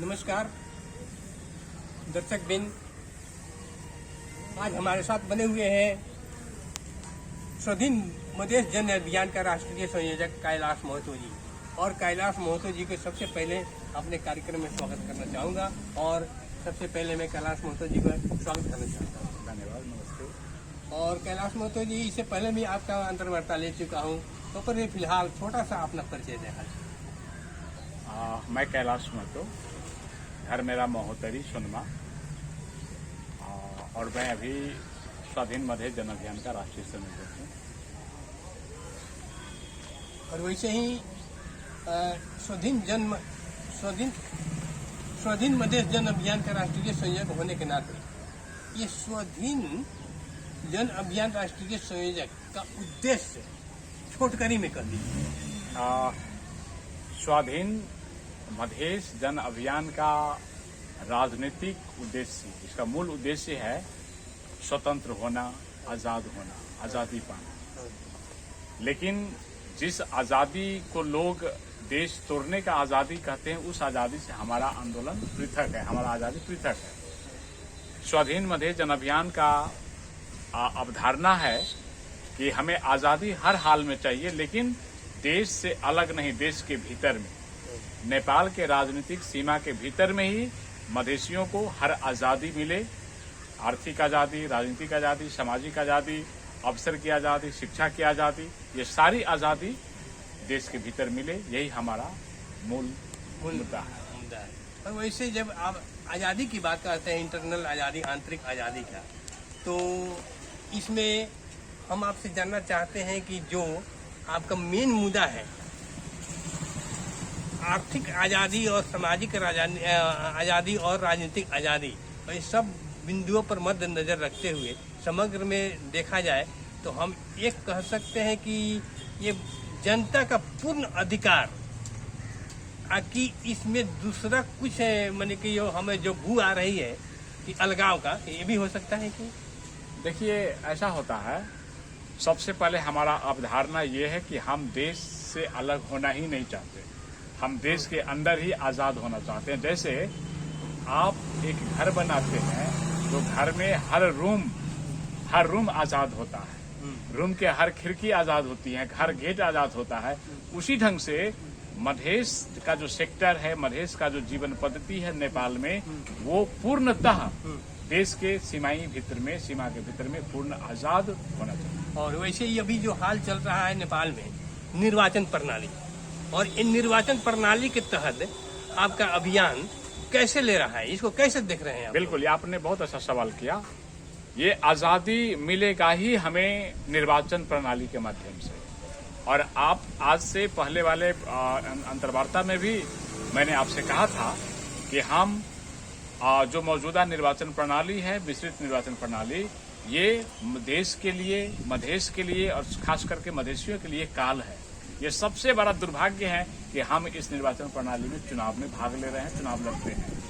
नमस्कार दर्शक बिन, आज हमारे साथ बने हुए हैं स्वाधीन मधेश जन अभियान का राष्ट्रीय संयोजक कैलाश महतो जी। और कैलाश महतो जी को सबसे पहले अपने कार्यक्रम में स्वागत करना चाहूँगा। और सबसे पहले मैं कैलाश महतो जी का स्वागत करना चाहता हूँ। धन्यवाद, नमस्ते। और कैलाश महतो जी, इससे पहले भी आपका अंतर्वार्ता ले चुका हूँ, तो पर फिलहाल छोटा सा अपना परिचय दें। मैं कैलाश महतो, घर मेरा महोत्तरी सुनमा, और मैं अभी स्वाधीन मधेश जन अभियान का राष्ट्रीय संयोजक हूँ। और वैसे ही स्वाधीन मधेश जन अभियान का राष्ट्रीय संयोजक होने के नाते ये स्वाधीन जन अभियान राष्ट्रीय संयोजक का उद्देश्य छोटकरी में कर दीजिए। स्वाधीन मधेश जन अभियान का राजनीतिक उद्देश्य, इसका मूल उद्देश्य है स्वतंत्र होना, आजाद होना, आजादी पाना। लेकिन जिस आजादी को लोग देश तोड़ने का आजादी कहते हैं, उस आजादी से हमारा आंदोलन पृथक है, हमारा आजादी पृथक है। स्वाधीन मधेश जन अभियान का अवधारणा है कि हमें आजादी हर हाल में चाहिए, लेकिन देश से अलग नहीं, देश के भीतर में, नेपाल के राजनीतिक सीमा के भीतर में ही मधेशियों को हर आजादी मिले। आर्थिक आजादी, राजनीतिक आजादी, सामाजिक आजादी, अवसर की आजादी, शिक्षा की आजादी, ये सारी आजादी देश के भीतर मिले, यही हमारा मूल मुद्दा है। और वैसे जब आप आजादी की बात करते हैं, इंटरनल आजादी, आंतरिक आजादी का, तो इसमें हम आपसे जानना चाहते हैं कि जो आपका मेन मुद्दा है, आर्थिक आजादी और सामाजिक आजादी और राजनीतिक आजादी, और इस सब बिंदुओं पर मद्देनजर रखते हुए समग्र में देखा जाए तो हम एक कह सकते हैं कि ये जनता का पूर्ण अधिकार, कि इसमें दूसरा कुछ है, माने कि जो हमें जो भू आ रही है कि अलगाव का, ये भी हो सकता है कि देखिए, ऐसा होता है। सबसे पहले हमारा अवधारणा ये है कि हम देश से अलग होना ही नहीं चाहते, हम देश के अंदर ही आजाद होना चाहते हैं। जैसे आप एक घर बनाते हैं तो घर में हर रूम आजाद होता है, रूम के हर खिड़की आजाद होती है, घर गेट आजाद होता है। उसी ढंग से मधेश का जो सेक्टर है, मधेश का जो जीवन पद्धति है नेपाल में, वो पूर्णतः देश के सीमा के भीतर में पूर्ण आजाद होना चाहिए। और वैसे ही अभी जो हाल चल रहा है नेपाल में, निर्वाचन प्रणाली, और इन निर्वाचन प्रणाली के तहत आपका अभियान कैसे ले रहा है, इसको कैसे देख रहे हैं आप? बिल्कुल, ये आपने बहुत अच्छा सवाल किया। ये आजादी मिलेगा ही हमें निर्वाचन प्रणाली के माध्यम से। और आप आज से पहले वाले अंतर्वार्ता में भी मैंने आपसे कहा था कि हम जो मौजूदा निर्वाचन प्रणाली है, विस्तृत निर्वाचन प्रणाली, ये देश के लिए, मधेश के लिए और खास करके मधेशियों के लिए काल है। ये सबसे बड़ा दुर्भाग्य है कि हम इस निर्वाचन प्रणाली में चुनाव में भाग ले रहे हैं, चुनाव लड़ते हैं।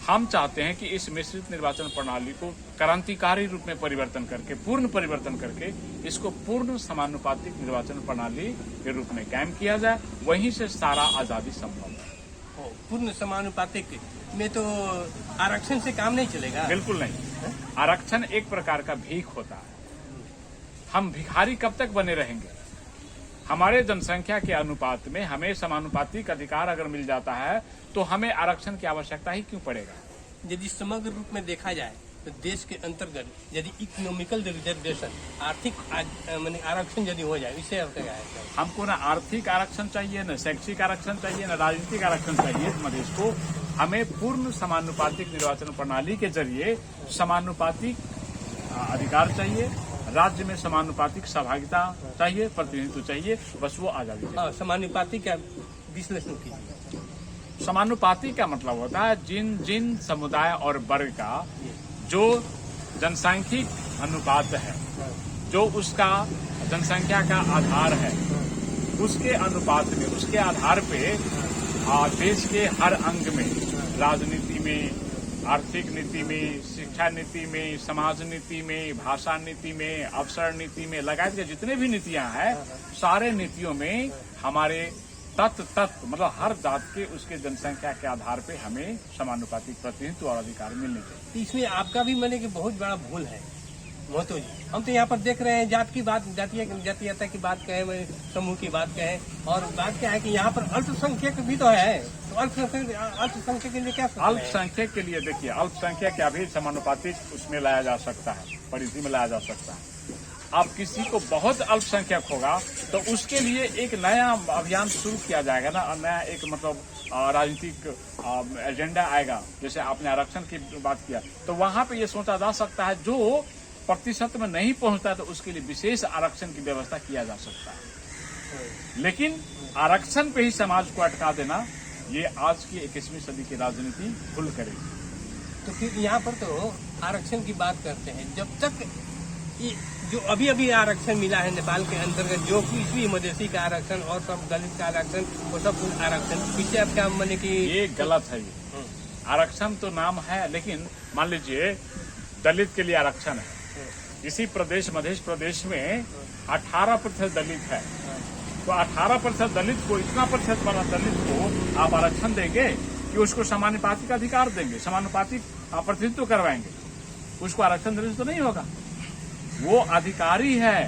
हम चाहते हैं कि इस मिश्रित निर्वाचन प्रणाली को क्रांतिकारी रूप में परिवर्तन करके, पूर्ण परिवर्तन करके, इसको पूर्ण समानुपातिक निर्वाचन प्रणाली के रूप में कायम किया जाए। वहीं से सारा आजादी संभव है। पूर्ण समानुपातिक में तो आरक्षण से काम नहीं चलेगा। बिल्कुल नहीं। आरक्षण एक प्रकार का भीख होता है। हम भिखारी कब तक बने रहेंगे? हमारे जनसंख्या के अनुपात में हमें समानुपातिक अधिकार अगर मिल जाता है तो हमें आरक्षण की आवश्यकता ही क्यों पड़ेगा? यदि समग्र रूप में देखा जाए तो देश के अंतर्गत यदि इकोनॉमिकल रिजर्वेशन, आर्थिक आरक्षण यदि हो जाए, इससे अर्थ क्या है? हमको ना आर्थिक आरक्षण चाहिए, न शैक्षिक आरक्षण चाहिए, न राजनीतिक आरक्षण चाहिए मधेश को। हमें पूर्ण समानुपातिक निर्वाचन प्रणाली के जरिए समानुपातिक अधिकार चाहिए, राज्य में समानुपातिक सहभागिता चाहिए, प्रतिनिधित्व चाहिए, बस वो आजादी चाहिए। समानुपातिक का विश्लेषण कीजिए। समानुपातिक का मतलब होता है जिन समुदाय और वर्ग का जो जनसांख्यिक अनुपात है, जो उसका जनसंख्या का आधार है, उसके अनुपात में, उसके आधार पे देश के हर अंग में, राजनीति में, आर्थिक नीति में, शिक्षा नीति में, समाज नीति में, भाषा नीति में, अवसर नीति में, लगातार जितने भी नीतियां हैं, सारे नीतियों में हमारे तत्व मतलब हर जात के उसके जनसंख्या के आधार पे हमें समानुपातिक प्रतिनिधित्व और अधिकार मिलने चाहिए। तो इसमें आपका भी माने कि बहुत बड़ा भूल है महतो जी। हम तो यहाँ पर देख रहे हैं जात की बात, जातीयता की बात कहें, समूह की बात कहें, और बात क्या है कि यहाँ पर अल्पसंख्यक भी तो है। तो अल्पसंख्यक के लिए क्या सोच रहे हैं? अल्पसंख्यक के लिए देखिए, अल्पसंख्यक क्या भी समानुपातिक उसमें लाया जा सकता है, परिधि में लाया जा सकता है। अब किसी को बहुत अल्पसंख्यक होगा तो उसके लिए एक नया अभियान शुरू किया जाएगा ना, नया एक मतलब राजनीतिक एजेंडा आएगा। जैसे आपने आरक्षण की बात किया तो वहां पे ये सोचा जा सकता है जो प्रतिशत में नहीं पहुंचता तो उसके लिए विशेष आरक्षण की व्यवस्था किया जा सकता है। लेकिन आरक्षण पे ही समाज को अटका देना, ये आज की 21वीं सदी की राजनीति भूल करेगी। तो फिर यहाँ पर तो आरक्षण की बात करते हैं, जब तक ये जो अभी अभी आरक्षण मिला है नेपाल के अंतर्गत, जो किसी भी मधेसी का आरक्षण और सब दलित का आरक्षण, वो सब आरक्षण पीछे अब क्या माने कि ये गलत है। ये आरक्षण तो नाम है, लेकिन मान लीजिए दलित के लिए आरक्षण है। इसी प्रदेश मध्य प्रदेश में 18% दलित है, तो 18% दलित को, इतना प्रतिशत वाला दलित को आप आरक्षण देंगे कि उसको समानुपातिक अधिकार देंगे, समानुपातिक प्रतिनिधित्व करवाएंगे? उसको आरक्षण देने से तो नहीं होगा। वो अधिकारी है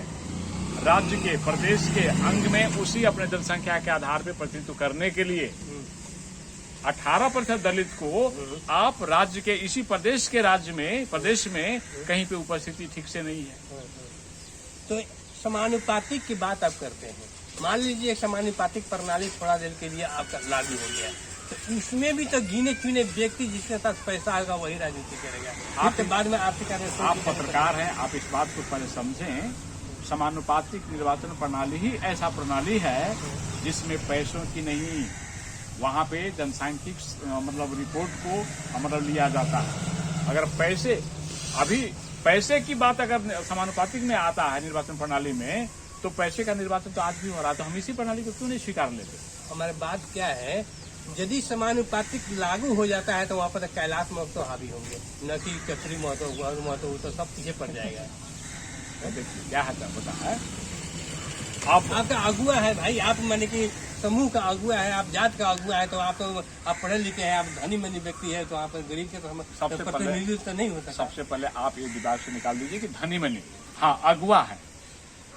राज्य के, प्रदेश के अंग में, उसी अपने जनसंख्या के आधार पर प्रतिनिधित्व करने के लिए 18% दलित को आप राज्य के, इसी प्रदेश के प्रदेश में कहीं पे उपस्थिति ठीक से नहीं है। तो समानुपातिक की बात आप करते हैं, मान लीजिए समानुपातिक प्रणाली थोड़ा देर के लिए आपका लागू हो गया, तो इसमें भी तो गिने चुने व्यक्ति जिसके पास पैसा आएगा वही राजनीति करेगा। आपके बाद में आप पत्रकार हैं, आप इस बात को पहले समझें। समानुपातिक निर्वाचन प्रणाली ही ऐसा प्रणाली है जिसमें पैसों की नहीं, वहां पे जनसांख्यिक मतलब रिपोर्ट को मतलब लिया जाता है। अगर पैसे की बात अगर समानुपातिक में आता है निर्वाचन प्रणाली में, तो पैसे का निर्वाचन तो आज भी हो रहा है, तो हम इसी प्रणाली को क्यों नहीं स्वीकार लेते? हमारी बात क्या है, यदि समानुपातिक लागू हो जाता है तो वहाँ पर कैलाश महतो हावी होंगे, न कि कचरी महतो, महतो, तो सब पीछे पड़ जाएगा। देखिए क्या होता है, आपका अगुआ है भाई, आप माने कि समूह का अगुआ है, आप जात का अगुआ है, तो आप पढ़े लिखे हैं, आप धनी मनी व्यक्ति है, तो आप गरीब के तो सबसे पहले तो नहीं होता। सबसे पहले आप ये दिमाग से निकाल दीजिए कि धनी मनी, हाँ अगुआ है,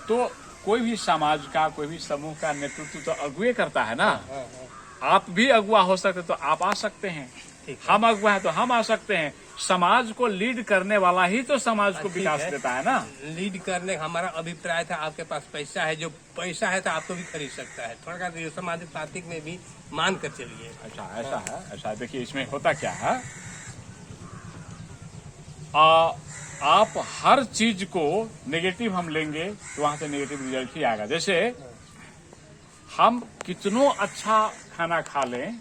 तो कोई भी समाज का, कोई भी समूह का नेतृत्व तो अगुए करता है ना। आप भी अगुआ हो सकते तो आप आ सकते हैं, हम अगुआ है तो हम आ सकते हैं। समाज को लीड करने वाला ही तो समाज को विकास देता है ना। लीड करने हमारा अभिप्राय था, आपके पास पैसा है, जो पैसा है तो आपको भी खरीद सकता है, थोड़ा समानुपातिक में भी मान कर चलिए। अच्छा ऐसा है, ऐसा देखिए इसमें होता क्या है, आप हर चीज को नेगेटिव हम लेंगे तो वहां से नेगेटिव रिजल्ट ही आएगा। जैसे हम कितनों अच्छा खाना खा लें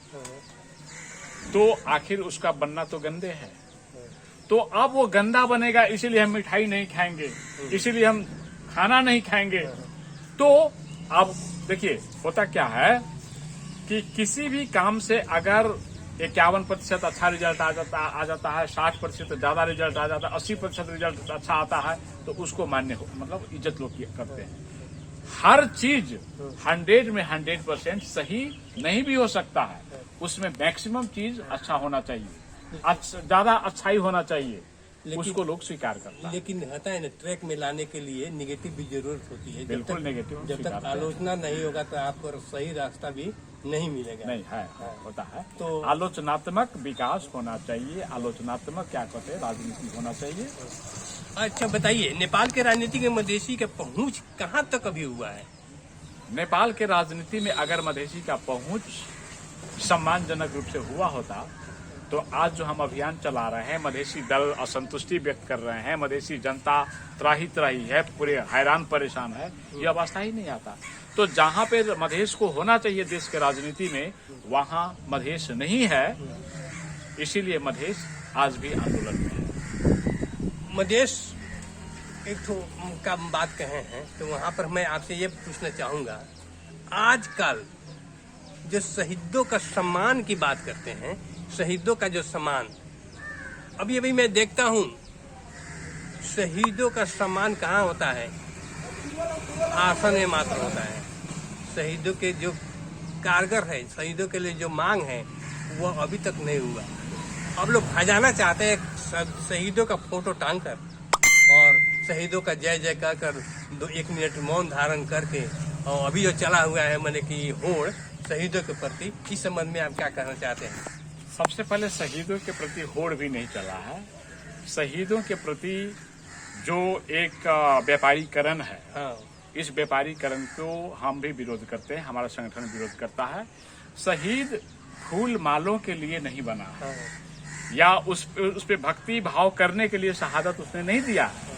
तो आखिर उसका बनना तो गंदे है, तो अब वो गंदा बनेगा, इसीलिए हम मिठाई नहीं खाएंगे, इसीलिए हम खाना नहीं खाएंगे। तो अब देखिए होता क्या है कि किसी भी काम से अगर 51% अच्छा रिजल्ट आ जाता है, 60% ज्यादा रिजल्ट आ जाता है, 80% रिजल्ट अच्छा आता है, तो उसको मान्य हो, मतलब इज्जत लोग करते हैं। हर चीज 100 में 100% सही नहीं भी हो सकता है, उसमें मैक्सिमम चीज अच्छा होना चाहिए, ज्यादा अच्छाई होना चाहिए, उसको लोग स्वीकार करते हैं। लेकिन होता है ना, ट्रैक में लाने के लिए निगेटिव भी जरूरत होती है। बिल्कुल नेगेटिव, जब तक आलोचना नहीं होगा तो आपको सही रास्ता भी नहीं मिलेगा। नहीं है, होता है। तो आलोचनात्मक विकास होना चाहिए, आलोचनात्मक क्या कहते हैं राजनीति होना चाहिए। अच्छा बताइए, नेपाल के राजनीति में मधेसी का पहुंच कहाँ तक अभी हुआ है? नेपाल के राजनीति में अगर मधेसी का पहुंच सम्मानजनक रूप से हुआ होता तो आज जो हम अभियान चला रहे हैं, मधेसी दल असंतुष्टि व्यक्त कर रहे हैं, मधेसी जनता त्राही है, पूरे हैरान परेशान है, ये अवस्था ही नहीं आता। तो जहाँ पे मधेश को होना चाहिए देश के राजनीति में, वहाँ मधेश नहीं है, इसीलिए मधेश आज भी आंदोलन में है। मधेश एक तो का बात कहे हैं, तो वहाँ पर मैं आपसे ये पूछना चाहूँगा, आजकल जो शहीदों का सम्मान की बात करते हैं, शहीदों का जो सम्मान, अभी अभी मैं देखता हूँ शहीदों का सम्मान कहाँ होता है, आसन में मात्र होता है। शहीदों के जो कारगर है, शहीदों के लिए जो मांग है वो अभी तक नहीं हुआ। अब लोग भजाना चाहते हैं शहीदों का फोटो टांग कर और शहीदों का जय जय कर 1 मिनट मौन धारण करके, और अभी जो चला हुआ है मैंने कि होड़ शहीदों के प्रति, इस संबंध में आप क्या कहना चाहते हैं? सबसे पहले शहीदों के प्रति होड़ भी नहीं चला है। शहीदों के प्रति जो एक व्यापारीकरण है, हाँ। इस व्यापारीकरण को हम भी विरोध करते हैं, हमारा संगठन विरोध करता है। शहीद फूल मालों के लिए नहीं बना है, हाँ। या उस पे भक्ति भाव करने के लिए शहादत उसने नहीं दिया है।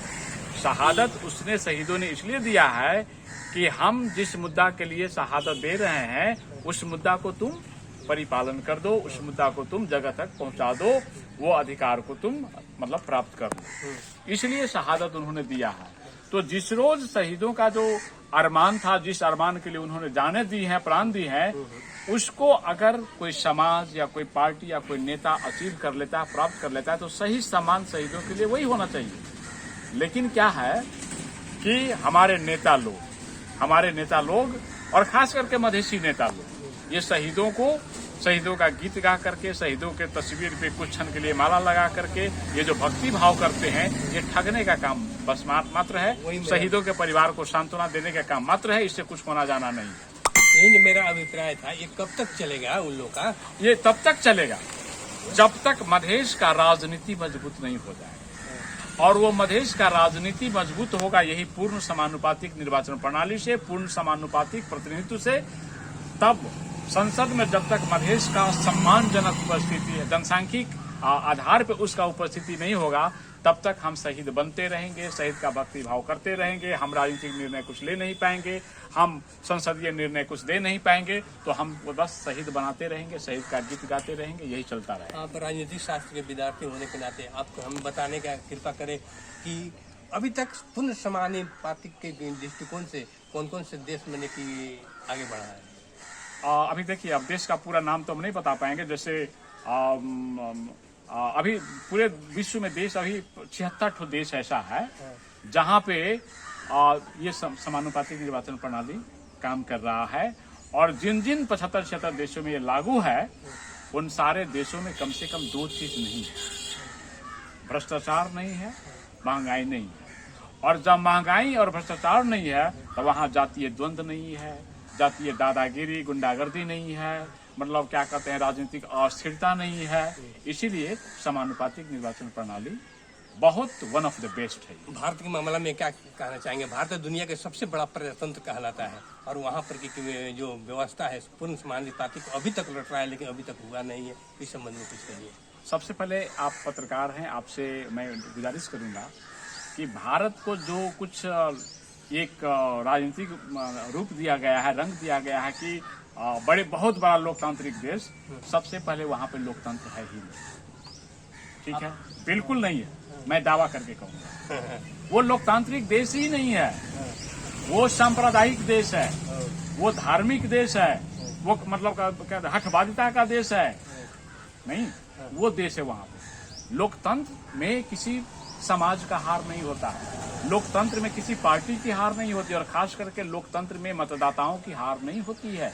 शहादत उसने शहीदों ने इसलिए दिया है कि हम जिस मुद्दा के लिए शहादत दे रहे हैं उस मुद्दा को तुम परिपालन कर दो, उस मुद्दा को तुम जगह तक पहुंचा दो, वो अधिकार को तुम मतलब प्राप्त कर दो, इसलिए शहादत उन्होंने दिया है। तो जिस रोज शहीदों का जो अरमान था, जिस अरमान के लिए उन्होंने जाने दी हैं, प्राण दी हैं, उसको अगर कोई समाज या कोई पार्टी या कोई नेता अचीव कर लेता है, प्राप्त कर लेता है, तो सही सम्मान शहीदों के लिए वही होना चाहिए। लेकिन क्या है कि हमारे नेता लोग और खास करके मधेसी नेता लोग ये शहीदों का गीत गा करके, शहीदों के तस्वीर पे कुछ क्षण के लिए माला लगा करके ये जो भक्ति भाव करते हैं, ये ठगने का काम बस मात्र है। शहीदों के परिवार को सांत्वना देने का काम मात्र है, इससे कुछ होना जाना नहीं है। यही मेरा अभिप्राय था। ये कब तक चलेगा उन लोग का? ये तब तक चलेगा जब तक मधेश का राजनीति मजबूत नहीं हो जाए, और वो मधेश का राजनीति मजबूत होगा यही पूर्ण समानुपातिक निर्वाचन प्रणाली से, पूर्ण समानुपातिक प्रतिनिधित्व से। तब संसद में जब तक मधेश का सम्मानजनक उपस्थिति है, जनसांख्यिक आधार पर उसका उपस्थिति नहीं होगा, तब तक हम शहीद बनते रहेंगे, शहीद का भक्ति भाव करते रहेंगे। हम राजनीतिक निर्णय कुछ ले नहीं पाएंगे, हम संसदीय निर्णय कुछ दे नहीं पाएंगे, तो हम बस शहीद बनाते रहेंगे, शहीद का गीत गाते रहेंगे, यही चलता रहेगा। आप राजनीतिक शास्त्र के विद्यार्थी होने के नाते आपको हम बताने का कृपा करें कि अभी तक पूर्ण समानुपातिक के दृष्टिकोण से कौन कौन से देश मैंने कि आगे बढ़ा है? अभी देखिए, अब देश का पूरा नाम तो हम नहीं बता पाएंगे। जैसे अभी पूरे विश्व में देश अभी 76 देश ऐसा है जहां पे ये समानुपातिक निर्वाचन प्रणाली काम कर रहा है, और जिन 75 देशों में ये लागू है, उन सारे देशों में कम से कम 2 चीज नहीं है। भ्रष्टाचार नहीं है, महंगाई नहीं है। और जब महंगाई और भ्रष्टाचार नहीं है तो वहां जातीय द्वंद्व नहीं है, जातीय दादागिरी, गुंडागर्दी नहीं है, मतलब क्या कहते हैं, राजनीतिक अस्थिरता नहीं है। इसीलिए समानुपातिक निर्वाचन प्रणाली बहुत वन ऑफ द बेस्ट है। भारत के मामला में क्या कहना चाहेंगे? भारत दुनिया के सबसे बड़ा प्रजातंत्र कहलाता है, और वहाँ पर की जो व्यवस्था है पूर्ण समानुपातिक अभी तक लौट रहा है, लेकिन अभी तक हुआ नहीं है। इस संबंध में कुछ कहिए। सबसे पहले आप पत्रकार हैं, आपसे मैं गुजारिश करूंगा कि भारत को जो कुछ एक राजनीतिक रूप दिया गया है, रंग दिया गया है कि बहुत बड़ा लोकतांत्रिक देश, सबसे पहले वहां पे लोकतंत्र है ही नहीं। ठीक है, बिल्कुल नहीं है, मैं दावा करके कहूंगा। वो लोकतांत्रिक देश ही नहीं है, वो सांप्रदायिक देश है, वो धार्मिक देश है, वो मतलब हठवादिता का देश है नहीं, वो देश है। वहां पे लोकतंत्र में किसी समाज का हार नहीं होता है, लोकतंत्र में किसी पार्टी की हार नहीं होती, और खास करके लोकतंत्र में मतदाताओं की हार नहीं होती है।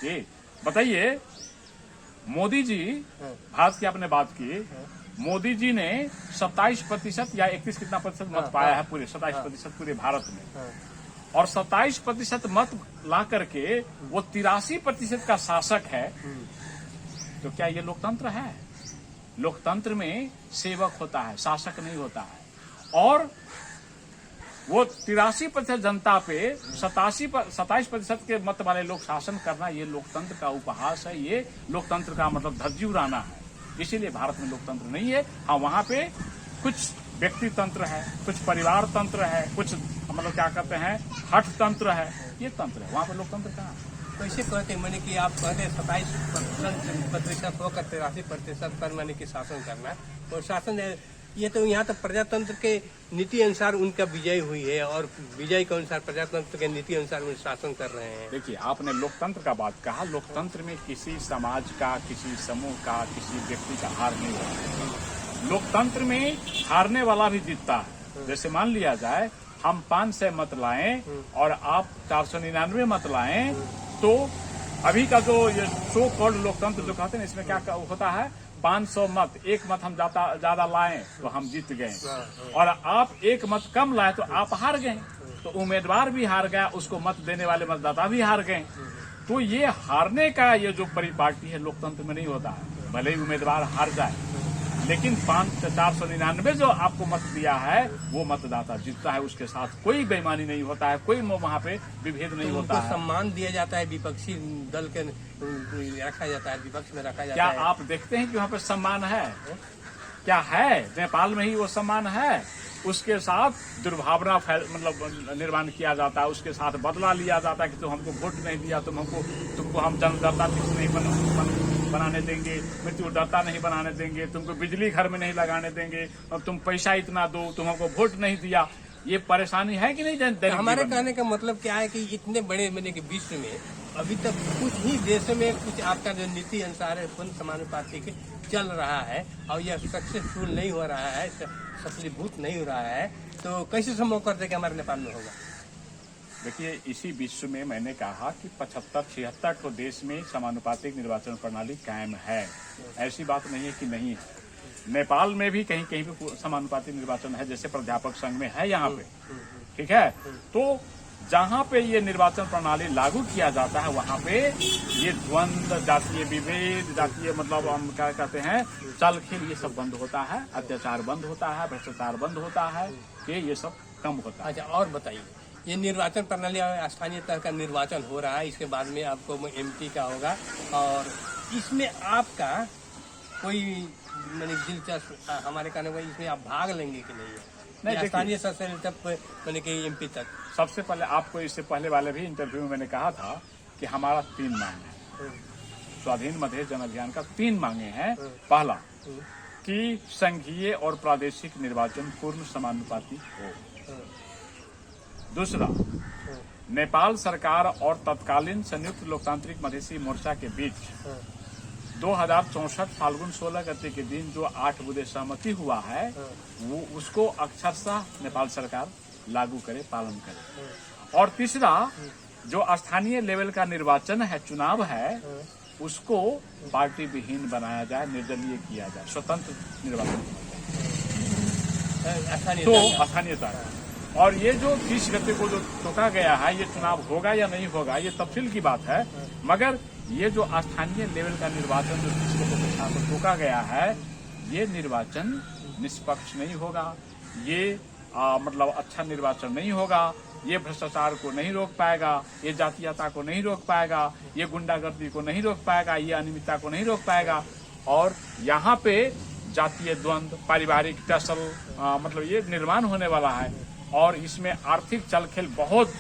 ये बताइए, मोदी जी, भारत की आपने बात की, मोदी जी ने 27% या 31 कितना प्रतिशत मत पाया है, पूरे 27% पूरे भारत में, और 27% मत ला करके वो 83% का शासक है। तो क्या ये लोकतंत्र है? लोकतंत्र में सेवक होता है, शासक नहीं होता है। और वो 83% जनता पे 27% के मत वाले लोग शासन करना, ये लोकतंत्र का उपहास है, ये लोकतंत्र का मतलब धज्जी उड़ाना है। इसीलिए भारत में लोकतंत्र नहीं है। हाँ, वहां पे कुछ व्यक्ति तंत्र है, कुछ परिवार तंत्र है, कुछ मतलब क्या कहते हैं, हठ तंत्र है, ये तंत्र है। वहां पे लोकतंत्र कहाँ है? तो इसे कहते हैं मैंने कि आप कहते हैं 27% होकर 83% पर मैंने कि शासन करना, और शासन ये तो यहाँ तक प्रजातंत्र के नीति अनुसार उनका विजय हुई है, और विजय के अनुसार प्रजातंत्र के नीति अनुसार वो शासन कर रहे हैं। देखिए, आपने लोकतंत्र का बात कहा, लोकतंत्र में किसी समाज का, किसी समूह का, किसी व्यक्ति का हार नहीं होता। लोकतंत्र में हारने वाला भी जीतता है। जैसे मान लिया जाए हम 500 मत लाएं और आप 499 मत लाएं, तो अभी का जो ये सो कॉल्ड लोकतंत्र जो कहते हैं, इसमें क्या होता है, 500 मत, एक मत हम ज्यादा लाएं तो हम जीत गए, और आप एक मत कम लाए तो आप हार गए, तो उम्मीदवार भी हार गया, उसको मत देने वाले मतदाता भी हार गए। तो ये हारने का ये जो परिपाटी है लोकतंत्र में नहीं होता है। भले ही उम्मीदवार हार जाए, लेकिन 499 जो आपको मत दिया है वो मतदाता जीतता है, उसके साथ कोई बेईमानी नहीं होता है, कोई वहाँ पे विभेद नहीं होता है। सम्मान दिया जाता है, विपक्षी दल के रखा जाता है, विपक्ष में रखा जाता क्या है। आप देखते हैं कि वहाँ पे सम्मान है? क्या है? नेपाल में ही वो सम्मान है। उसके साथ दुर्भावना मतलब निर्माण किया जाता है, उसके साथ बदला लिया जाता है कि तुम हमको वोट नहीं दिया, तुमको हम जनदाता नहीं बनाने देंगे, मृत्यु दाता नहीं बनाने देंगे, तुमको बिजली घर में नहीं लगाने देंगे, और तुम पैसा इतना दो, तुम हमको वोट नहीं दिया। ये परेशानी है कि नहीं? हमारे कहने का मतलब क्या है कि इतने बड़े मैंने कि विश्व में अभी तक कुछ ही देशों में कुछ आपका जो नीति अनुसार है समानुपातिक चल रहा है, और यह सक्सेसफुल नहीं हो रहा है, सफलीभूत नहीं हो रहा है, तो कैसे संभव करते कि हमारे नेपाल में होगा? देखिए, इसी विश्व में मैंने कहा कि 75-76 तो देश में समानुपातिक निर्वाचन प्रणाली कायम है। ऐसी बात नहीं है कि नहीं है। नेपाल में भी कहीं कहीं पे समानुपातिक निर्वाचन है, जैसे प्राध्यापक संघ में है यहाँ पे, ठीक है। तो जहाँ पे ये निर्वाचन प्रणाली लागू किया जाता है वहाँ पे ये द्वंद्व, जातीय विभेद, जातीय मतलब हम क्या कहते हैं, चल खेल, ये सब बंद होता है, अत्याचार बंद होता है, भ्रष्टाचार बंद होता है, ये सब कम होता है। अच्छा, और बताइए, ये निर्वाचन प्रणाली स्थानीय स्तर का निर्वाचन हो रहा है, इसके बाद में आपको MP का होगा, और इसमें आपका कोई मैंने दिलचस्प हमारे कहने को इसमें आप भाग लेंगे कि नहीं? स्थानीय स्तर से तक मैंने कि MP तक। सबसे पहले आपको इससे पहले वाले भी इंटरव्यू में मैंने कहा था कि हमारा 3 मांग है, स्वाधीन मधेश जन अभियान का 3 मांगे हैं। पहला कि संघीय और प्रादेशिक निर्वाचन पूर्ण समानुपातिक हो। दूसरा, नेपाल सरकार और तत्कालीन संयुक्त लोकतांत्रिक मधेसी मोर्चा के बीच 2064 फाल्गुन 16 गते के दिन जो 8 बुधे सहमति हुआ है, वो उसको अक्षरशः नेपाल सरकार लागू करे, पालन करे। और तीसरा, जो स्थानीय लेवल का निर्वाचन है, चुनाव है, उसको पार्टी विहीन बनाया जाए, निर्दलीय किया जाए, स्वतंत्र निर्वाचन तो स्थानीयता। और ये जो 30 गते को जो टोका गया है, ये चुनाव होगा या नहीं होगा, ये तफसील की बात है, मगर ये जो स्थानीय लेवल का निर्वाचन जो 30 गते के साथ टोका गया है, ये निर्वाचन निष्पक्ष नहीं होगा, ये मतलब अच्छा निर्वाचन नहीं होगा, ये भ्रष्टाचार को नहीं रोक पाएगा, ये जातीयता को नहीं रोक पाएगा, ये गुंडागर्दी को नहीं रोक पाएगा, ये अनियमितता को नहीं रोक पाएगा, और यहाँ पे जातीय द्वंद्व, पारिवारिक टसल मतलब ये निर्माण होने वाला है, और इसमें आर्थिक चलखेल बहुत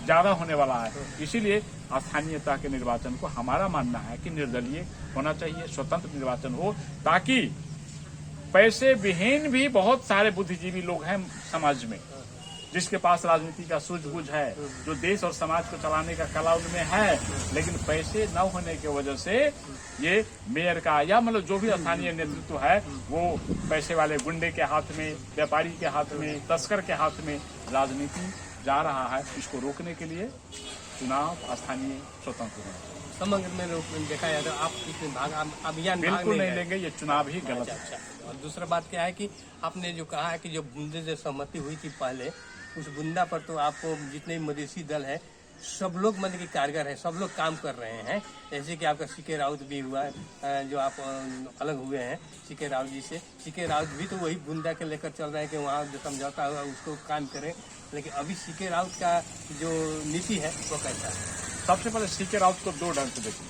ज्यादा होने वाला है। इसीलिए स्थानीयता के निर्वाचन को हमारा मानना है कि निर्दलीय होना चाहिए, स्वतंत्र निर्वाचन हो, ताकि पैसे विहीन भी बहुत सारे बुद्धिजीवी लोग हैं समाज में, जिसके पास राजनीति का सूझबूझ है, जो देश और समाज को चलाने का कला उनमें है, लेकिन पैसे न होने की वजह से ये मेयर का या मतलब जो भी स्थानीय नेतृत्व है, वो पैसे वाले गुंडे के हाथ में, व्यापारी के हाथ में, तस्कर के हाथ में राजनीति जा रहा है। इसको रोकने के लिए चुनाव स्थानीय स्वतंत्र होना चाहिए। समग्र में देखा जाए तो आप इसमें अभियान बिल्कुल नहीं लेंगे, ये चुनाव ही गलत है। अच्छा। और दूसरा बात क्या है कि आपने जो कहा है कि जो बूंदे से सहमति हुई थी पहले, उस बुंदा पर तो आपको जितने मधेसी दल है सब लोग मतलब कि कारगर है, सब लोग काम कर रहे हैं। जैसे कि आपका सीके राउत भी हुआ, जो आप अलग हुए हैं सीके राउत जी से, सीके राउत भी तो वही बुंदा के लेकर चल रहे हैं कि वहाँ जो समझौता हुआ उसको काम करें, लेकिन अभी सीके राउत का जो नीति है वो कैसा है? सबसे पहले सीके राउत को 2 ढंग से देखिए।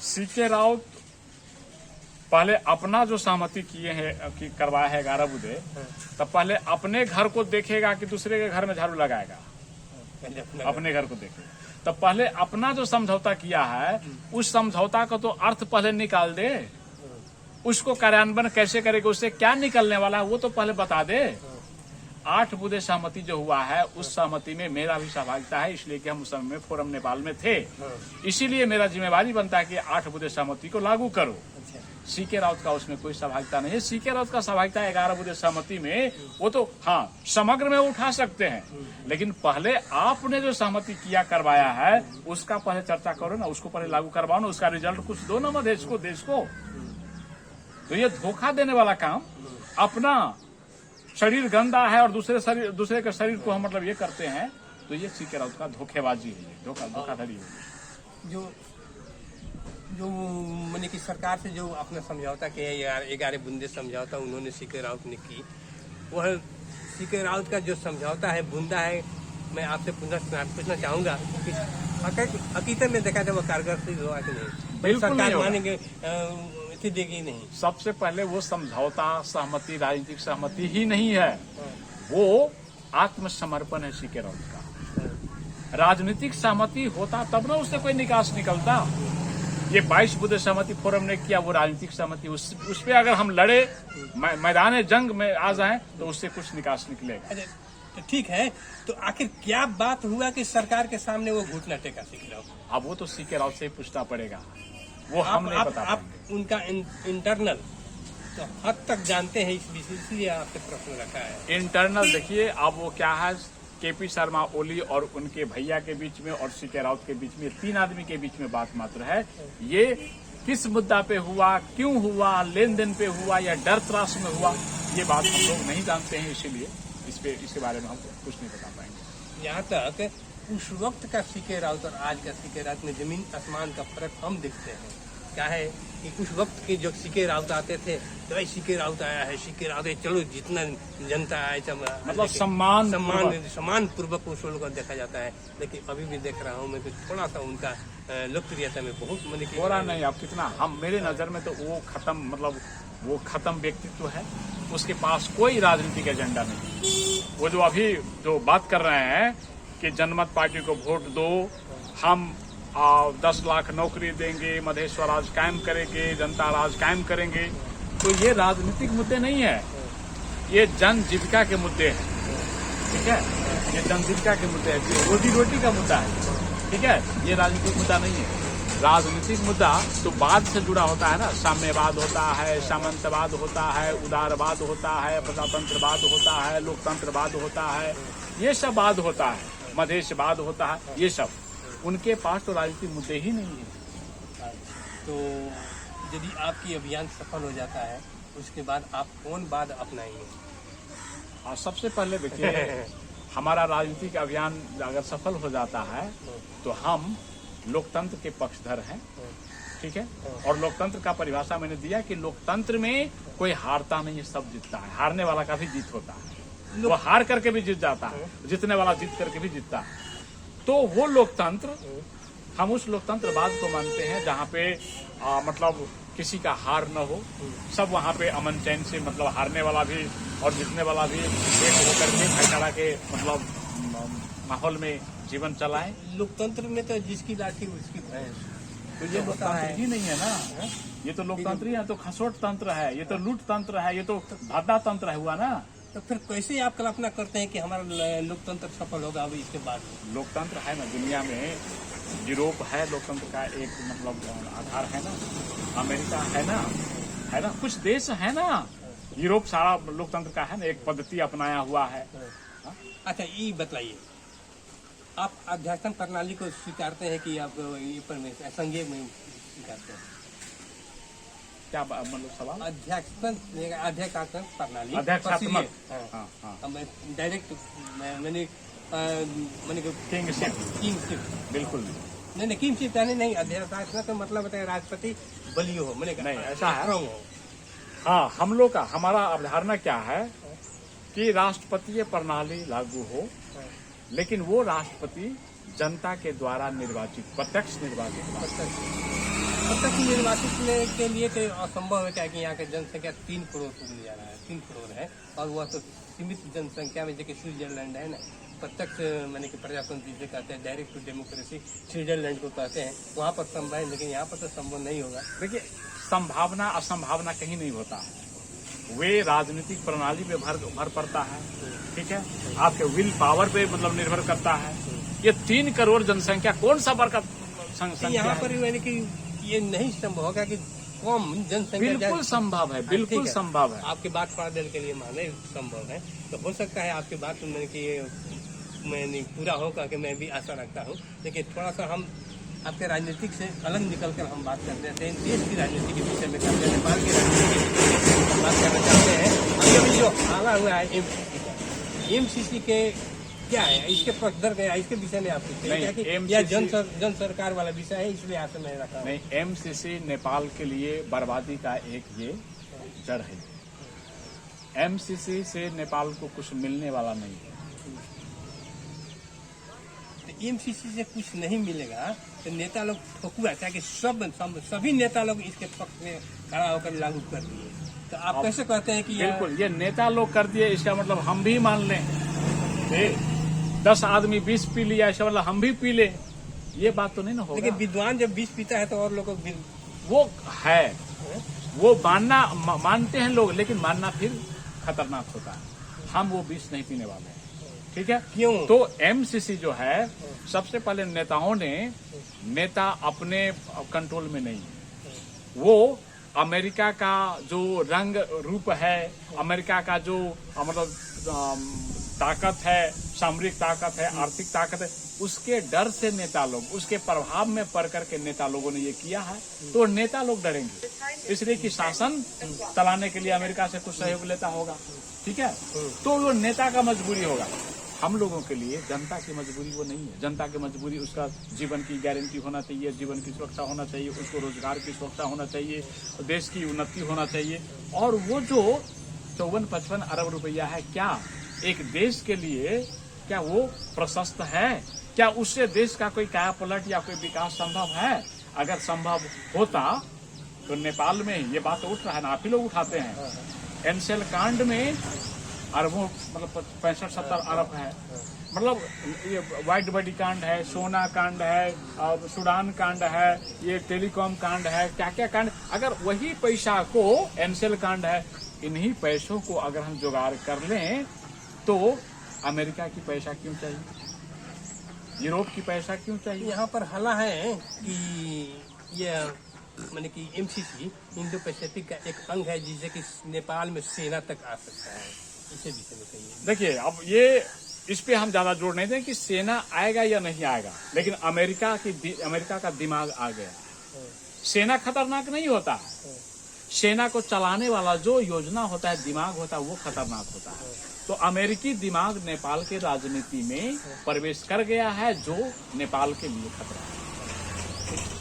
सीके राउत पहले अपना जो सहमति किए हैं कि करवाया है 11 बुधे, तब पहले अपने घर को देखेगा कि दूसरे के घर में झाड़ू लगाएगा, अपने घर को देखेगा। तब पहले अपना जो समझौता किया है उस समझौता का तो अर्थ पहले निकाल दे, उसको कार्यान्वयन कैसे करेगा, उससे क्या निकलने वाला है वो तो पहले बता दे। 8 बुधे सहमति जो हुआ है उस सहमति में मेरा भी सहभागिता है, इसलिए कि हम उस समय में फोरम नेपाल में थे, इसीलिए मेरा जिम्मेवारी बनता है कि 8 बुधे सहमति को लागू करो। सीके राउत का उसमें कोई सहभागिता नहीं है। सीके राउत का सहभागिता 11 बुद्धे सहमति में वो तो हाँ समग्र में उठा सकते हैं, लेकिन पहले आपने जो सहमति किया करवाया है उसका पहले चर्चा करो ना, उसको पहले लागू करवाओ ना, उसका रिजल्ट कुछ दो ना मधेश को, देश को। तो ये धोखा देने वाला काम, अपना शरीर गंदा है और दूसरे के शरीर को हम मतलब ये करते हैं, तो ये सीके राउत का धोखेबाजी है, धोखाधड़ी है। जो मैंने कि सरकार से जो अपना समझौता किया 11 बुंदे समझौता उन्होंने सीके राउत ने की, वह सीके राउत का जो समझौता है बुंदा है, मैं आपसे पूछना चाहूंगा कि हकीकत में देखा जाए वो कारगर सिद्ध हुआ कि नहीं? बिल्कुल सरकार नहीं मानेंगे देगी नहीं। सबसे पहले वो समझौता सहमति राजनीतिक सहमति ही नहीं है, वो आत्मसमर्पण है सीके राउत का। राजनीतिक सहमति होता तब ना उससे कोई निकास निकलता। ये 22 बुद्धे सहमति फोरम ने किया, वो राजनीतिक सहमति, उस पे अगर हम लड़े मैदान जंग में आ जाएं तो उससे कुछ निकास निकलेगा। तो ठीक है, तो आखिर क्या बात हुआ कि सरकार के सामने वो घुटना टेका सीके राउत? अब वो तो सीके राउत से ही पूछना पड़ेगा, वो हम नहीं बता आप उनका इंटरनल तो हद तक जानते हैं, इसलिए आपसे प्रश्न रखा है। इंटरनल देखिए, अब वो क्या है, केपी शर्मा ओली और उनके भैया के बीच में और सीके राउत के बीच में 3 आदमी के बीच में बात मात्र है। ये किस मुद्दा पे हुआ, क्यों हुआ, लेन देन पे हुआ या डर त्रास में हुआ, ये बात हम लोग नहीं जानते हैं, इसीलिए इसके बारे में हम कुछ नहीं बता पाएंगे। यहाँ तक उस वक्त का सीके राउत और आज का सीके राउत में जमीन आसमान का फर्क हम दिखते हैं। क्या है कि उस वक्त के जो सीके राउत आते थे, तो भाई सीके राउत आया है, सीके राउत है, चलो जितना जनता आए मतलब सम्मान पूर्वक उस लोगों को देखा जाता है। लेकिन अभी भी देख रहा हूँ मैं, तो थोड़ा सा उनका लोकप्रियता में बहुत मैंने थोड़ा नहीं, अब कितना हम मेरे नजर में तो वो खत्म व्यक्तित्व है, उसके पास कोई राजनीतिक एजेंडा नहीं। वो जो अभी जो बात कर रहे हैं कि जनमत पार्टी को वोट दो, हम 10 लाख नौकरी देंगे, मधेश स्वराज कायम करेंगे, जनता राज कायम करेंगे, तो ये राजनीतिक मुद्दे नहीं है, ये जन जीविका के मुद्दे हैं। ठीक है, ये जन जीविका के मुद्दे हैं, रोजी रोटी का मुद्दा है। ठीक है, ये राजनीतिक मुद्दा नहीं है। राजनीतिक मुद्दा तो बाद से जुड़ा होता है ना, साम्यवाद होता है, सामंतवाद होता है, उदारवाद होता है, प्रजातंत्रवाद होता है, लोकतंत्रवाद होता है, ये सब वाद होता है, मधेशवाद होता है, ये सब उनके पास तो राजनीतिक मुद्दे ही नहीं है। तो यदि आपकी अभियान सफल हो जाता है, उसके बाद आप कौन वाद अपनाएंगे? और सबसे पहले देखिए हमारा राजनीतिक अभियान अगर सफल हो जाता है तो हम लोकतंत्र के पक्षधर हैं। ठीक है, और लोकतंत्र का परिभाषा मैंने दिया कि लोकतंत्र में कोई हारता नहीं है, सब जीतता है, हारने वाला का भी जीत होता है, वो हार करके भी जीत जाता है, जीतने वाला जीत करके भी जीतता है। तो वो लोकतंत्र, हम उस लोकतंत्रवाद को मानते हैं जहाँ पे मतलब किसी का हार न हो, सब वहाँ पे अमन चैन से मतलब हारने वाला भी और जीतने वाला भी एक होकर के भाईचारा के मतलब माहौल में जीवन चलाए। लोकतंत्र में तो जिसकी लाठी उसकी भैंस, तो ये लोकतंत्र ही नहीं है ना, ये तो लोकतंत्र ही है, तो खसोट तंत्र है, ये तो लूट तंत्र है, ये तो भादा तंत्र हुआ ना। तो फिर कैसे आप कल्पना करते हैं कि हमारा लोकतंत्र सफल होगा अभी इसके बाद? लोकतंत्र है ना दुनिया में, यूरोप है लोकतंत्र का एक मतलब आधार है ना, अमेरिका है ना, कुछ देश है ना, यूरोप सारा लोकतंत्र का है ना, एक पद्धति अपनाया हुआ है। अच्छा, ये बताइए, आप अध्यासन प्रणाली को स्वीकारते हैं कि आप ये पर संघीय में स्वीकारते हैं? क्या मतलब सवाल? अध्यात्मक प्रणाली, अध्यात्मक, डायरेक्ट मैंने किंगशिप बिल्कुल नहीं, किंगशिप यानी नहीं, अध्यात्मक का मतलब बताए राष्ट्रपति बलिय हो, मैंने नहीं ऐसा है। हो। हाँ, हम लोग का हमारा अवधारणा क्या है कि राष्ट्रपतीय प्रणाली लागू हो, लेकिन वो राष्ट्रपति जनता के द्वारा निर्वाचित, प्रत्यक्ष निर्वाचित के लिए तो असंभव है, क्या कि यहाँ की जनसंख्या 3 करोड़ को जा रहा है, 3 करोड़ है, और वह तो सीमित जनसंख्या में, जैसे स्विट्जरलैंड है ना, प्रत्यक्ष मैंने कि प्रजातंत्र जिसे कहते हैं, डायरेक्ट टू डेमोक्रेसी स्विट्जरलैंड को कहते हैं, वहाँ पर संभव है, लेकिन यहाँ पर तो संभव नहीं होगा। देखिए, संभावना असंभावना कहीं नहीं होता है, वे राजनीतिक प्रणाली पे भर पड़ता है। ठीक है, आपके विल पावर पे मतलब निर्भर करता है। ये 3 करोड़ जनसंख्या कौन सा वर्ग का संख्या? यहाँ पर यानी कि ये नहीं संभव होगा कि कम जनसंख्या बिल्कुल संभव है, बिल्कुल ठीक है। संभव है। आपकी बात थोड़ा देर के लिए माने संभव है, तो हो सकता है आपकी बात सुनने की मैंने पूरा होगा कि मैं भी आशा रखता हूँ। लेकिन थोड़ा सा हम आपके राजनीतिक से अलग निकलकर हम बात करते हैं, देश की राजनीति के विषय में करते हैं, नेपाल की राजनीति के विषय में हम बात करना चाहते हैं। अभी जो आना हुआ है एमसीसी के क्या है, इसके पक्षधर क्या है, इसके विषय में आप कुछ नहीं, कहें कि MCC यह जन सरकार वाला विषय है, इसलिए आज मैं रखा हूं। नहीं, एमसीसी नेपाल के लिए बर्बादी का एक ये जड़ है। एमसीसी से नेपाल को कुछ मिलने वाला नहीं है। एमसीसी से कुछ नहीं मिलेगा तो नेता लोग ठोकुआ चाहे सभी नेता लोग इसके पक्ष में खड़ा होकर लागू कर दिए, तो आप कैसे कहते हैं कि बिल्कुल ये नेता लोग कर दिए, इसका मतलब हम भी मान लें। 10 आदमी 20 पी लिया, इसका मतलब हम भी पी ले, ये बात तो नहीं ना होगा। लेकिन विद्वान जब 20 पीता है तो और लोग वो है, वो मानते हैं लोग, लेकिन मानना फिर खतरनाक होता है। हम वो 20 नहीं पीने वाले हैं, ठीक है। क्यों? तो एमसीसी जो है, सबसे पहले नेताओं ने नेता अपने कंट्रोल में नहीं है। वो अमेरिका का जो रंग रूप है, अमेरिका का जो मतलब ताकत है, सामरिक ताकत है, आर्थिक ताकत है, उसके डर से नेता लोग, उसके प्रभाव में पड़ करके नेता लोगों ने ये किया है। तो नेता लोग डरेंगे, इसलिए कि शासन चलाने के लिए अमेरिका से कुछ सहयोग लेता होगा, ठीक है। तो वो नेता का मजबूरी होगा। हम लोगों के लिए जनता की मजबूरी वो नहीं है। जनता की मजबूरी उसका जीवन की गारंटी होना चाहिए, जीवन की सुरक्षा होना चाहिए, उसको रोजगार की सुरक्षा होना चाहिए, देश की उन्नति होना चाहिए। और वो जो 54-55 अरब रुपया है, क्या एक देश के लिए क्या वो प्रशस्त है? क्या उससे देश का कोई काया पलट या कोई विकास संभव है? अगर संभव होता तो नेपाल में ये बात उठ रहा है ना, आप ही लोग उठाते हैं। एनसेल कांड में अरबों मतलब 65-70 अरब है। मतलब ये व्हाइट बॉडी कांड है, सोना कांड है, सूडान कांड है, ये टेलीकॉम कांड है, क्या क्या कांड। अगर वही पैसा को एनसेल कांड है, इन्हीं पैसों को अगर हम जुगाड़ कर लें तो अमेरिका की पैसा क्यों चाहिए, यूरोप की पैसा क्यों चाहिए? यहाँ पर हला है कि ये माने कि एमसीसी इंडो पैसिफिक का एक अंग है, जिससे कि नेपाल में सेना तक आ सकता है। इसे विषय में कहिए। देखिए, अब ये इस पे हम ज्यादा जोर नहीं दें कि सेना आएगा या नहीं आएगा, लेकिन अमेरिका का दिमाग आ गया। सेना खतरनाक नहीं होता है, सेना को चलाने वाला जो योजना होता है, दिमाग होता है, वो खतरनाक होता है। तो अमेरिकी दिमाग नेपाल के राजनीति में प्रवेश कर गया है, जो नेपाल के लिए खतरा है।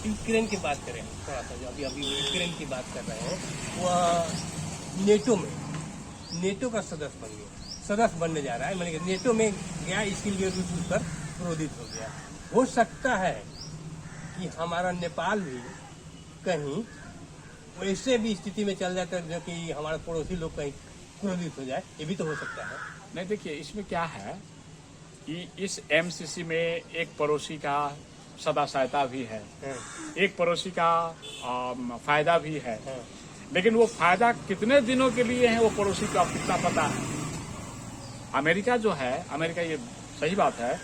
यूक्रेन की बात करें थोड़ा सा, जो अभी यूक्रेन की बात कर रहे हैं, वह नेटो का सदस्य बनने जा रहा है। मैंने नेटो में गया, इसके लिए रूस उस पर क्रोधित हो गया। हो सकता है कि हमारा नेपाल भी कहीं वैसे भी स्थिति में चल जाता है, जो कि हमारे पड़ोसी लोग कहीं क्रोधित हो जाए, ये भी तो हो सकता है। नहीं, देखिए, इसमें क्या है कि इस एमसीसी में एक पड़ोसी का सदा सहायता भी है, एक पड़ोसी का फायदा भी है। लेकिन वो फायदा कितने दिनों के लिए है, वो पड़ोसी को कितना पता है। अमेरिका जो है, अमेरिका, ये सही बात है,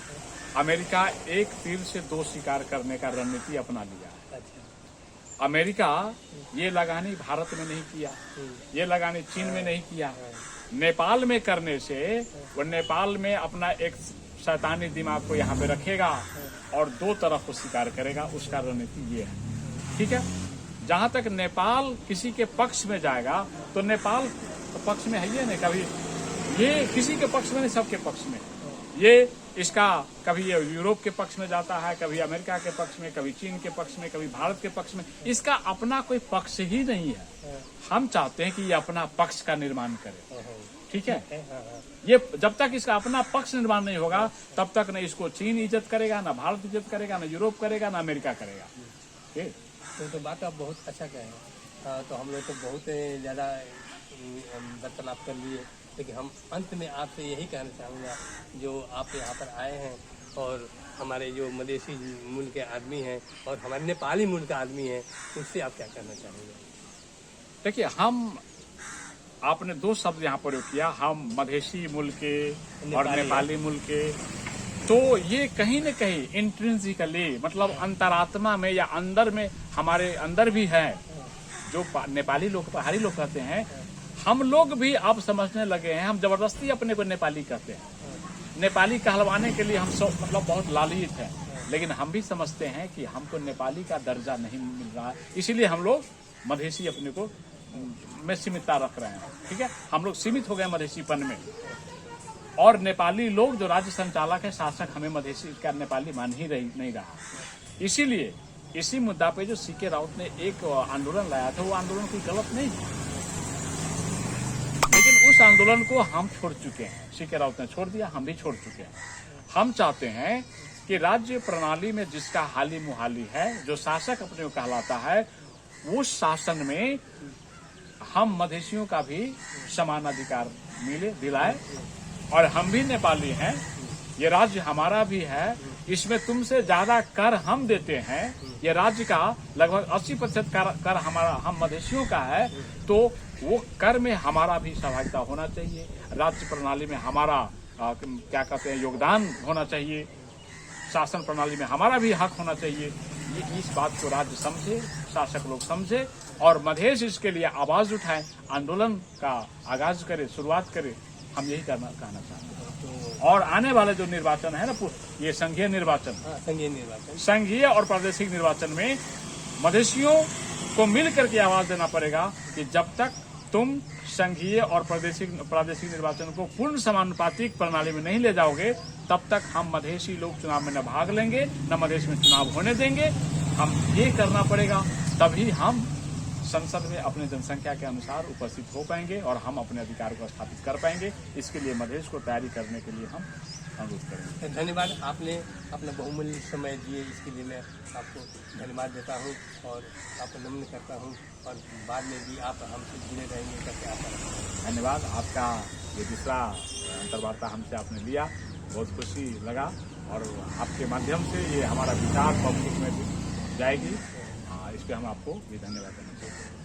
अमेरिका एक तीर से 2 शिकार करने का रणनीति अपना लिया है। अमेरिका ये लगानी भारत में नहीं किया, ये लगानी चीन में नहीं किया, नेपाल में करने से वो नेपाल में अपना एक शैतानी दिमाग को यहाँ पे रखेगा और 2 तरफ को शिकार करेगा। उसका रणनीति ये है, ठीक है। जहां तक नेपाल किसी के पक्ष में जाएगा तो नेपाल पक्ष में है ये नहीं, कभी ये किसी के पक्ष में नहीं, सबके पक्ष में। ये इसका कभी ये यूरोप के पक्ष में जाता है, कभी अमेरिका के पक्ष में, कभी चीन के पक्ष में, कभी भारत के पक्ष में। इसका अपना कोई पक्ष ही नहीं है। हम चाहते हैं कि ये अपना पक्ष का निर्माण करे, ठीक है। ये जब तक इसका अपना पक्ष निर्माण नहीं होगा, तब तक न इसको चीन इज्जत करेगा, न भारत इज्जत करेगा, न यूरोप करेगा, न अमेरिका करेगा, ठीक। तो बात आप बहुत अच्छा कहें। तो हम लोग तो बहुत ज़्यादा वार्तालाप कर लिए, लेकिन हम अंत में आपसे यही कहना चाहूँगा, जो आप यहाँ पर आए हैं और हमारे जो मधेसी मूल के आदमी हैं और हमारे नेपाली मूल के आदमी हैं, उससे आप क्या कहना चाहेंगे? देखिए, आपने 2 शब्द यहाँ प्रयोग किया, हम मधेसी मूल के और नेपाली मूल के। तो ये कहीं न कहीं इंट्रिंसिकली, मतलब अंतरात्मा में या अंदर में, हमारे अंदर भी है जो नेपाली लोग पहाड़ी लोग कहते हैं, हम लोग भी अब समझने लगे हैं, हम जबरदस्ती अपने को नेपाली कहते हैं। नेपाली कहलवाने के लिए हम सब मतलब बहुत लालच है, लेकिन हम भी समझते हैं कि हमको नेपाली का दर्जा नहीं मिल रहा है, इसीलिए हम लोग मधेसी अपने को में सीमितता रख रहे हैं। ठीक है, हम लोग सीमित हो गए मधेसीपन में, और नेपाली लोग जो राज्य संचालक है, शासक, हमें मधेसी का नेपाली मान ही नहीं रहा। इसीलिए इसी मुद्दा पे जो सीके राउत ने एक आंदोलन लाया था, वो आंदोलन कोई गलत नहीं, लेकिन उस आंदोलन को हम छोड़ चुके हैं। सीके राउत ने छोड़ दिया, हम भी छोड़ चुके हैं। हम चाहते हैं कि राज्य प्रणाली में जिसका हाली मुहाली है, जो शासक अपने को कहलाता है, उस शासन में हम मधेसियों का भी समान अधिकार दिलाए। और हम भी नेपाली हैं, ये राज्य हमारा भी है, इसमें तुमसे ज्यादा कर हम देते हैं। ये राज्य का लगभग 80% कर हमारा, हम मधेसियों का है, तो वो कर में हमारा भी सहभागिता होना चाहिए। राज्य प्रणाली में हमारा क्या कहते हैं, योगदान होना चाहिए। शासन प्रणाली में हमारा भी हक होना चाहिए। ये इस बात को राज्य समझे, शासक लोग समझे, और मधेश इसके लिए आवाज उठाए, आंदोलन का आगाज करे, शुरुआत करे। हम यही कहना चाहते हैं। और आने वाले जो निर्वाचन है ना, ये संघीय निर्वाचन, संघीय और प्रादेशिक निर्वाचन में मधेसियों को मिल करके आवाज देना पड़ेगा कि जब तक तुम संघीय और प्रादेशिक निर्वाचन को पूर्ण समानुपातिक प्रणाली में नहीं ले जाओगे, तब तक हम मधेसी लोग चुनाव में न भाग लेंगे, न मधेश में चुनाव होने देंगे। हम ये करना पड़ेगा, तभी हम संसद में अपने जनसंख्या के अनुसार उपस्थित हो पाएंगे और हम अपने अधिकार को स्थापित कर पाएंगे। इसके लिए मधेश को तैयारी करने के लिए हम अनुरोध करेंगे। धन्यवाद, आपने अपना बहुमूल्य समय दिए, इसके लिए मैं आपको धन्यवाद देता हूँ और आपको नमन करता हूँ, और बाद में भी आप हमसे जुड़े रहेंगे करके आशा रखता हूँ। धन्यवाद। आपका ये दूसरा अंतर्वार्ता हमसे आपने लिया, बहुत खुशी लगा, और आपके माध्यम से ये हमारा विचार पब्लिक में जाएगी। इस पर हम आपको भी धन्यवाद देना चाहते हैं।